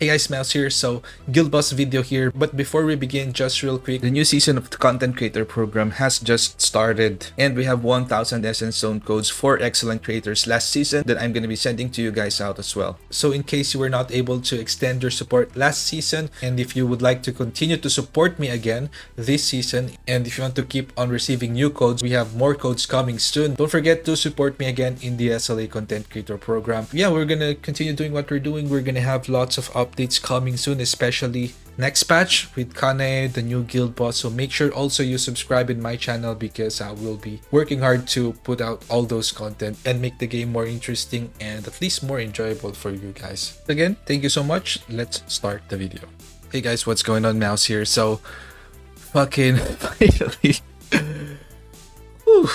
Hey guys, Mouse here. So, Guild Boss video here. But before we begin, just real quick, the new season of the Content Creator Program has just started. And we have 1000 Essence Zone codes for excellent creators last season that I'm going to be sending to you guys out as well. So in case you were not able to extend your support last season, and if you would like to continue to support me again this season, and if you want to keep on receiving new codes, we have more codes coming soon. Don't forget to support me again in the SLA Content Creator Program. Yeah, we're going to continue doing what we're doing. We're going to have lots of updates coming soon, especially next patch with Kane, the new guild boss. So make sure also you subscribe in my channel because I will be working hard to put out all those content and make the game more interesting and at least more enjoyable for you guys. Again, thank you so much. Let's start the video. Hey guys, what's going on? Mouse here. So fucking finally. Whew.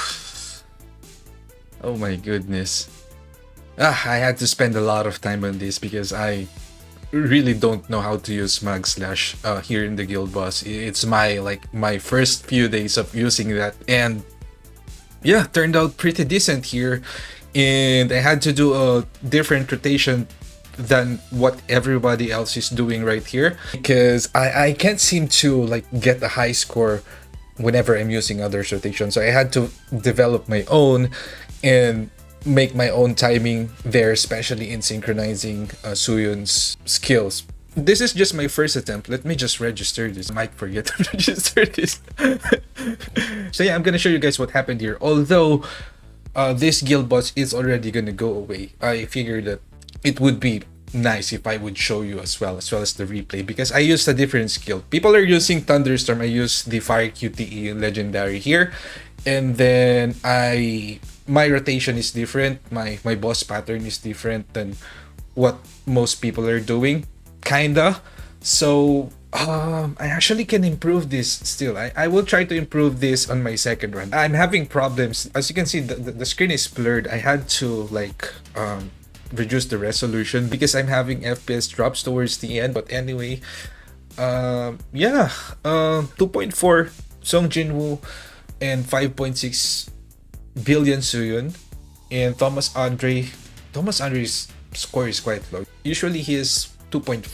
Oh my goodness. I had to spend a lot of time on this because I really don't know how to use mag slash here in the guild boss. It's my first few days of using that, and yeah, turned out pretty decent here. And I had to do a different rotation than what everybody else is doing right here because I can't seem to like get a high score whenever I'm using others rotation. So I had to develop my own and make my own timing there, especially in synchronizing Suyun's skills. This is just my first attempt. Let me just register this. I might forget to register this. So yeah, I'm gonna show you guys what happened here. Although this guild boss is already gonna go away, I figured that it would be nice if I would show you as well as the replay, because I used a different skill. People are using Thunderstorm. I use the Fire QTE legendary here, and then my rotation is different. My boss pattern is different than what most people are doing, kinda. So I actually can improve this still. I will try to improve this on my second run. I'm having problems. As you can see, the screen is blurred. I had to like reduce the resolution because I'm having FPS drops towards the end. But anyway, yeah, 2.4 Song Jinwoo and 5.6 billion Suyun, and Thomas Andre's score is quite low. Usually he is 2.5,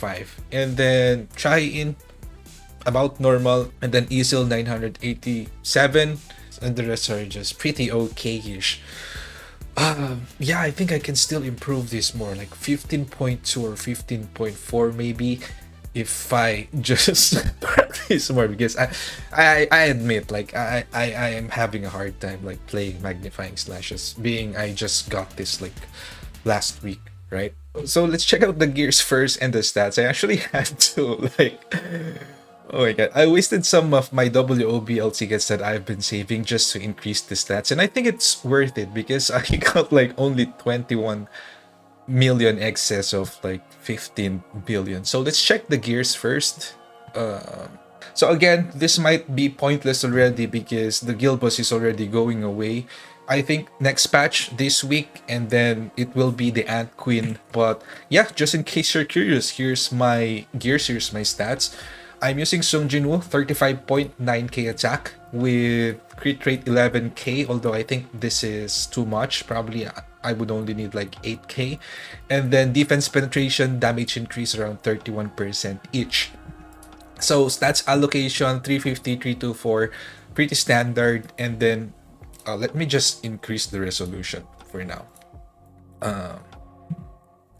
and then Chai-In about normal, and then Easel 987, and the rest are just pretty okay-ish. Yeah, I think I can still improve this more, like 15.2 or 15.4 maybe, if I just practice more, because I admit, like I am having a hard time like playing magnifying slashes, being I just got this like last week, right? So let's check out the gears first and the stats. I actually had to like, oh my god, I wasted some of my WOBL tickets that I've been saving just to increase the stats, and I think it's worth it because I got like only 21 million excess of like 15 billion. So let's check the gears first. So again, this might be pointless already because the guild boss is already going away. I think next patch this week, and then it will be the Ant Queen. But yeah, just in case you're curious, here's my gears, here's my stats. I'm using Sung Jinwoo, 35.9k attack with crit rate 11k, although I think this is too much. Probably I would only need like 8k. And then defense penetration, damage increase around 31% each. So stats allocation, 350, 324, pretty standard. And then let me just increase the resolution for now.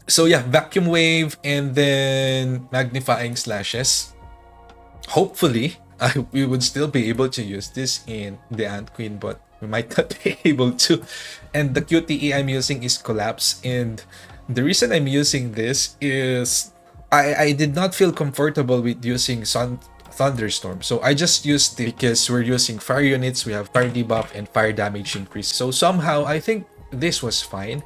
So yeah, vacuum wave and then magnifying slashes. Hopefully, we would still be able to use this in the Ant Queen, but we might not be able to. And the QTE I'm using is Collapse, and the reason I'm using this is I did not feel comfortable with using Thunderstorm, so I just used it because we're using fire units, we have fire debuff and fire damage increase. So somehow I think this was fine.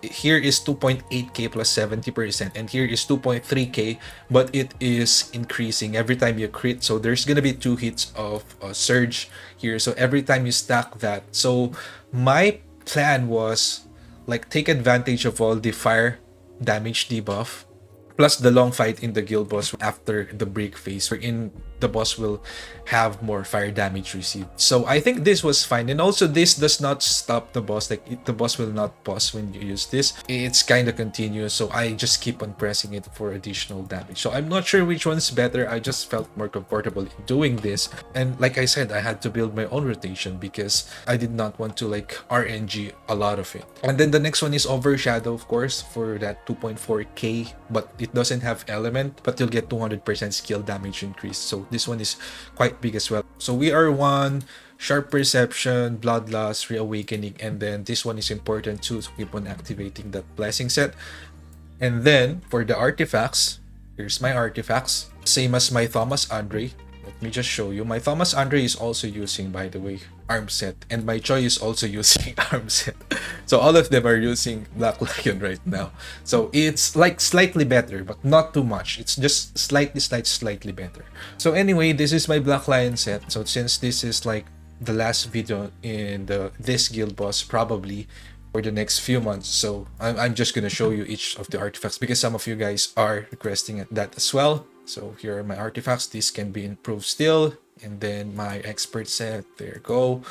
Here is 2.8k plus 70%, and here is 2.3k, but it is increasing every time you crit. So there's gonna be 2 hits of surge here, so every time you stack that. So my plan was like take advantage of all the fire damage debuff plus the long fight in the guild boss after the break phase, wherein the boss will have more fire damage received. So I think this was fine, and also this does not stop the boss. Like the boss will not pause when you use this. It's kind of continuous, so I just keep on pressing it for additional damage. So I'm not sure which one's better. I just felt more comfortable in doing this, and like I said, I had to build my own rotation because I did not want to like RNG a lot of it. And then the next one is Overshadow, of course, for that 2.4k, but it doesn't have element, but you'll get 200% skill damage increase. So this one is quite big as well. So we are one, Sharp Perception, Bloodlust, Reawakening, and then this one is important too to keep on activating that blessing set. And then for the artifacts, here's my artifacts. Same as my Thomas Andre. Let me just show you. My Thomas Andre is also using, by the way, arm set, and my Choi is also using arm set. So all of them are using Black Lion right now. So it's like slightly better, but not too much. It's just slightly better. So anyway, this is my Black Lion set. So since this is like the last video in this guild boss, probably for the next few months, so I'm just gonna show you each of the artifacts because some of you guys are requesting that as well. So here are my artifacts. These can be improved still. And then my expert set, there you go.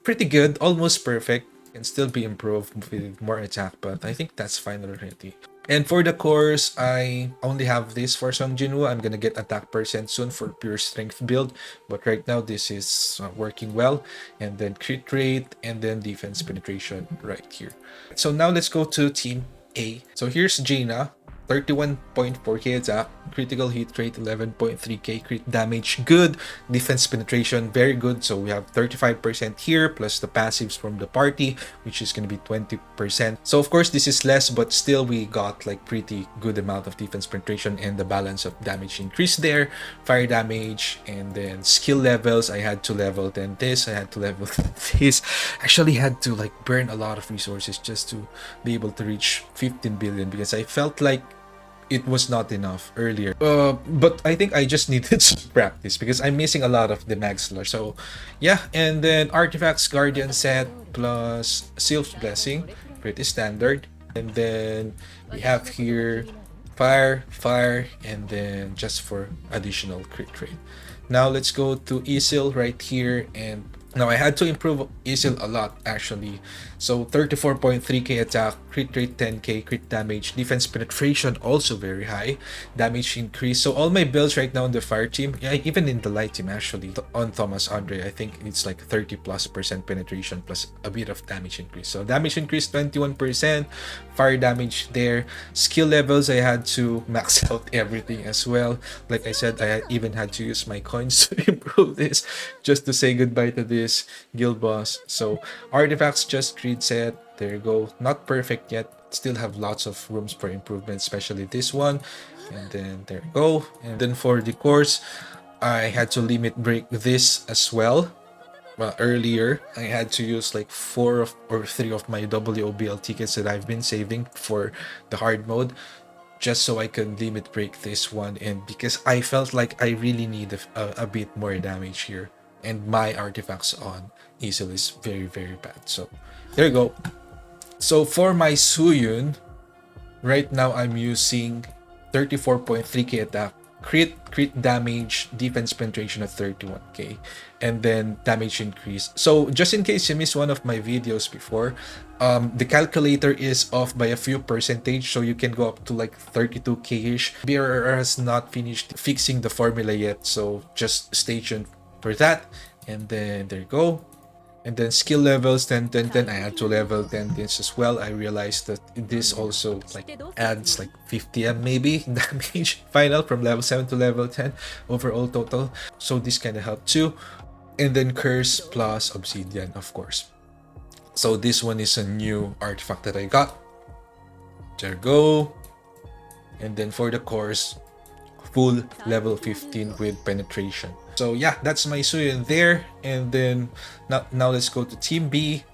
Pretty good, almost perfect. Can still be improved with more attack, but I think that's fine already. And for the cores, I only have this for Song Jinwoo. I'm gonna get attack percent soon for pure strength build, but right now this is working well. And then crit rate, and then defense penetration right here. So now let's go to team A. So here's Jaina. 31.4k attack, critical hit rate 11.3k, crit damage good, defense penetration very good. So we have 35% here plus the passives from the party, which is going to be 20%. So of course this is less, but still we got like pretty good amount of defense penetration, and the balance of damage increased there. Fire damage, and then skill levels, I had to level 10 this, I had to level this. Actually had to like burn a lot of resources just to be able to reach 15 billion because I felt like it was not enough earlier. But I think I just needed some practice because I'm missing a lot of the mag slash. So yeah, and then artifacts, guardian set plus Sylph's blessing, pretty standard. And then we have here fire, and then just for additional crit rate. Now let's go to Isil right here, and now I had to improve Isil a lot actually. So 34.3k attack, crit rate 10k, crit damage, defense penetration also very high, damage increase. So all my builds right now in the fire team, yeah, even in the light team actually, on Thomas Andre, I think it's like 30+% penetration plus a bit of damage increase. So damage increase 21%, fire damage there. Skill levels, I had to max out everything as well. Like I said, I even had to use my coins to improve this just to say goodbye to this guild boss. So artifacts, just creed set, there you go. Not perfect yet, still have lots of rooms for improvement, especially this one. And then there you go. And then for the course, I had to limit break this as well. Well, earlier I had to use like 4 or 3 of my WOBL tickets that I've been saving for the hard mode, just so I can limit break this one, and because I felt like I really need a bit more damage here, and my artifacts on Isil is very bad. So there you go. So for my Suyun, right now I'm using 34.3k attack, crit damage, defense penetration of 31k, and then damage increase. So just in case you missed one of my videos before, the calculator is off by a few percentage, so you can go up to like 32k-ish. BRR has not finished fixing the formula yet, so just stay tuned for that. And then there you go. And then skill levels 10. I had to level 10 this as well. I realized that this also like adds like 50 maybe damage final from level 7 to level 10 overall total. So this kind of helped too. And then curse plus obsidian, of course. So this one is a new artifact that I got. There you go. And then for the course, full level 15 with penetration. So yeah, that's my Suyun there. And then now let's go to team B.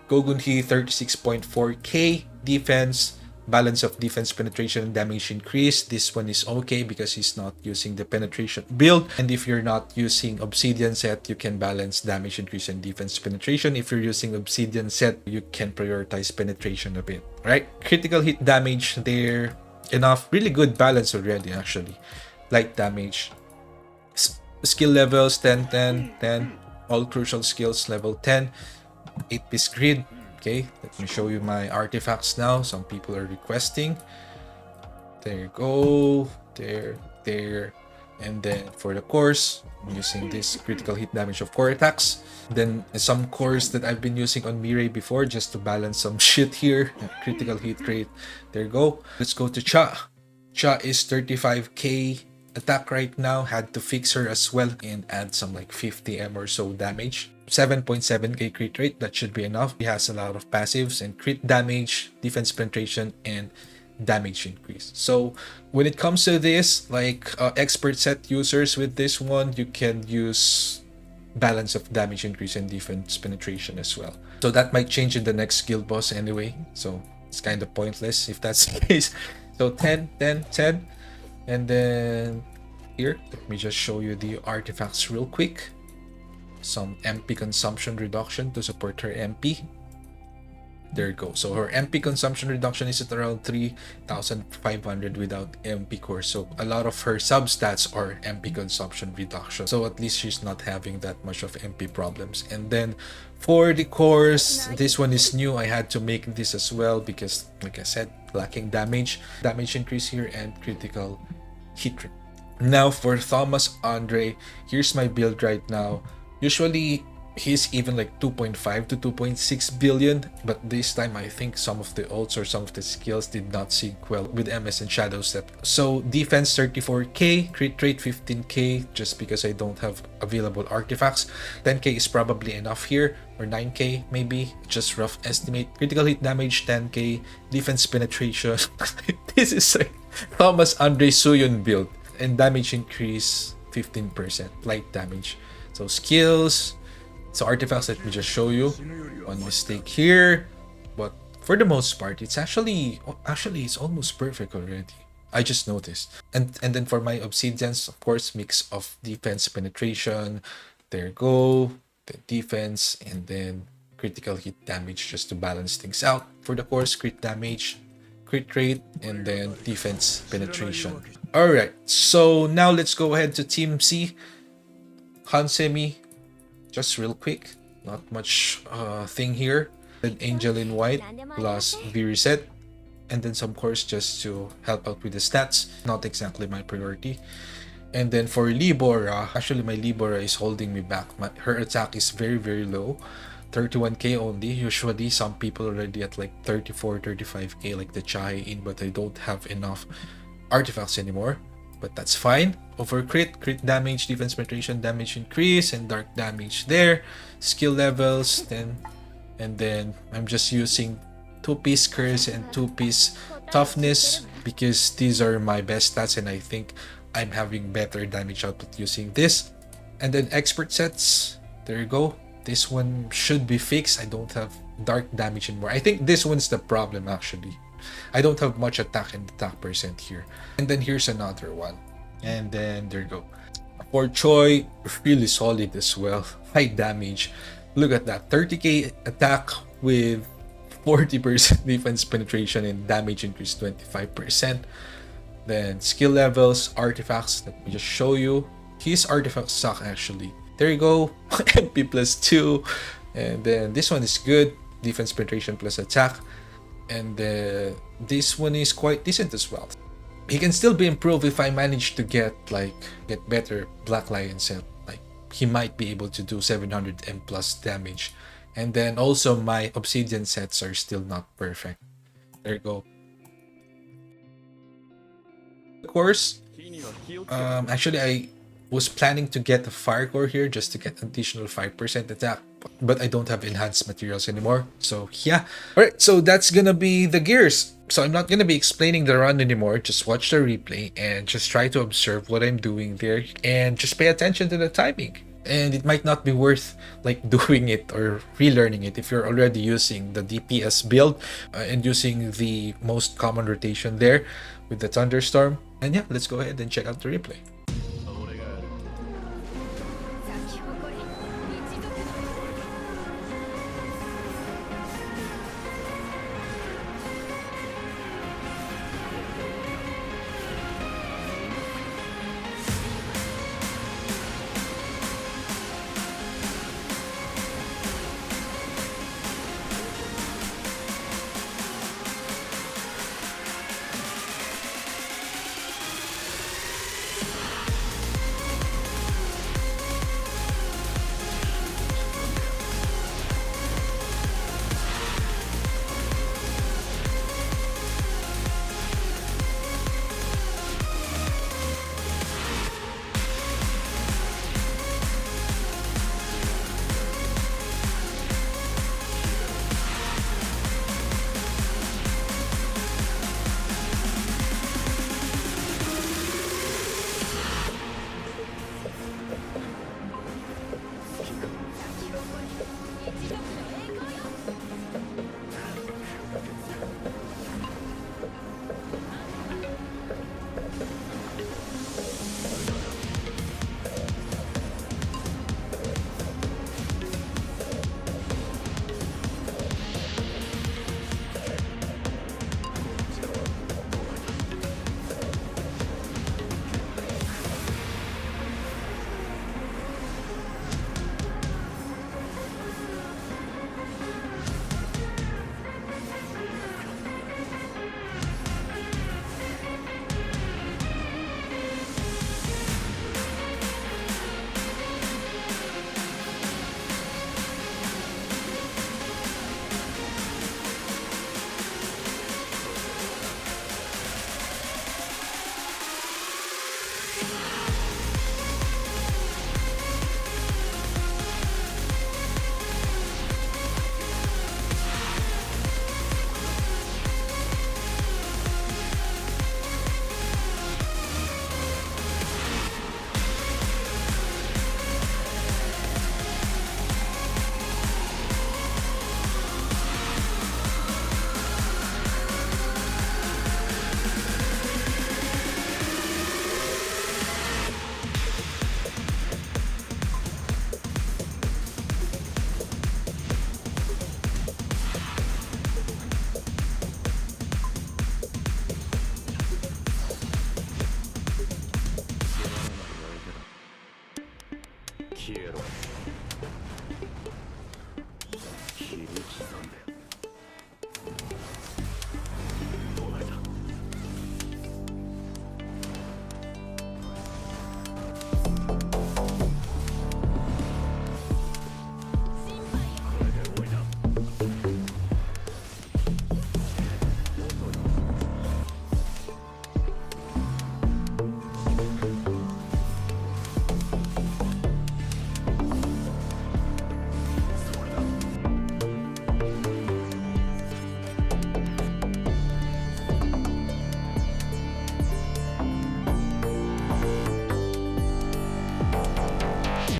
Gogunhee 36.4k defense, balance of defense, penetration, and damage increase. This one is okay because he's not using the penetration build, and if you're not using obsidian set, you can balance damage increase and defense penetration. If you're using obsidian set, you can prioritize penetration a bit. Right, critical hit damage there enough. Really good balance already, actually. Light damage. Skill levels 10, 10, 10. All crucial skills level 10. 8-piece grid. Okay, let me show you my artifacts now. Some people are requesting. There you go. There. And then for the cores, I'm using this critical hit damage of core attacks. Then some cores that I've been using on Mirai before just to balance some shit here. Critical hit rate. There you go. Let's go to Cha. Cha is 35k attack right now. Had to fix her as well and add some like 50m or so damage. 7.7k crit rate, that should be enough. He has a lot of passives and crit damage, defense penetration, and damage increase. So when it comes to this, like expert set users with this one, you can use balance of damage increase and defense penetration as well. So that might change in the next guild boss anyway. So it's kind of pointless if that's the case. So 10, 10, 10. And then here, let me just show you the artifacts real quick. Some MP consumption reduction to support her MP. There you go. So her MP consumption reduction is at around 3,500 without MP core. So a lot of her substats are MP consumption reduction. So at least she's not having that much of MP problems. And then for the cores, this one is new. I had to make this as well because, like I said, lacking damage increase here, and critical hit rate. Now for Thomas Andre, here's my build right now. Usually he's even like 2.5 to 2.6 billion, but this time I think some of the ults or some of the skills did not sync well with MS and Shadow Step. So defense 34k, crit rate 15k, just because I don't have available artifacts. 10k is probably enough here, or 9k maybe, just rough estimate. Critical hit damage 10k, defense penetration. This is like Thomas Andre Suyun build, and damage increase 15%, light damage. So skills. So artifacts, let me just show you. One mistake here, but for the most part, it's actually it's almost perfect already. I just noticed. And then for my obsidians, of course, mix of defense penetration. There you go, the defense, and then critical hit damage just to balance things out. For the cores, crit damage, crit rate, and then defense penetration. All right, so now let's go ahead to Team C. Hansemi. Just real quick, not much thing here. Then Angel in White plus V Reset, and then some cores just to help out with the stats. Not exactly my priority. And then for Libora, actually my Libora is holding me back. Her attack is very low, 31k only. Usually some people already at like 34, 35k like the Chai in, but I don't have enough artifacts anymore. But that's fine. Over crit damage, defense penetration, damage increase, and dark damage there. Skill levels 10. And then I'm just using 2-piece curse and 2-piece toughness because these are my best stats, and I think I'm having better damage output using this. And then expert sets, there you go. This one should be fixed. I don't have dark damage anymore. I think this one's the problem actually. I don't have much attack and attack percent here. And then here's another one. And then there you go. For Choi, really solid as well. High damage. Look at that. 30k attack with 40% defense penetration and damage increase 25%. Then skill levels, artifacts. Let me just show you. His artifacts suck actually. There you go. MP plus 2. And then this one is good. Defense penetration plus attack. And this one is quite decent as well. He can still be improved if I manage to get better Black Lion set. Like he might be able to do 700m plus damage. And then also my obsidian sets are still not perfect. There you go. Of course, actually I was planning to get a fire core here just to get additional 5% attack, but I don't have enhanced materials anymore. So yeah. Alright, so that's gonna be the gears. So I'm not gonna be explaining the run anymore. Just watch the replay and just try to observe what I'm doing there and just pay attention to the timing. And it might not be worth like doing it or relearning it if you're already using the DPS build and using the most common rotation there with the thunderstorm. And yeah, let's go ahead and check out the replay.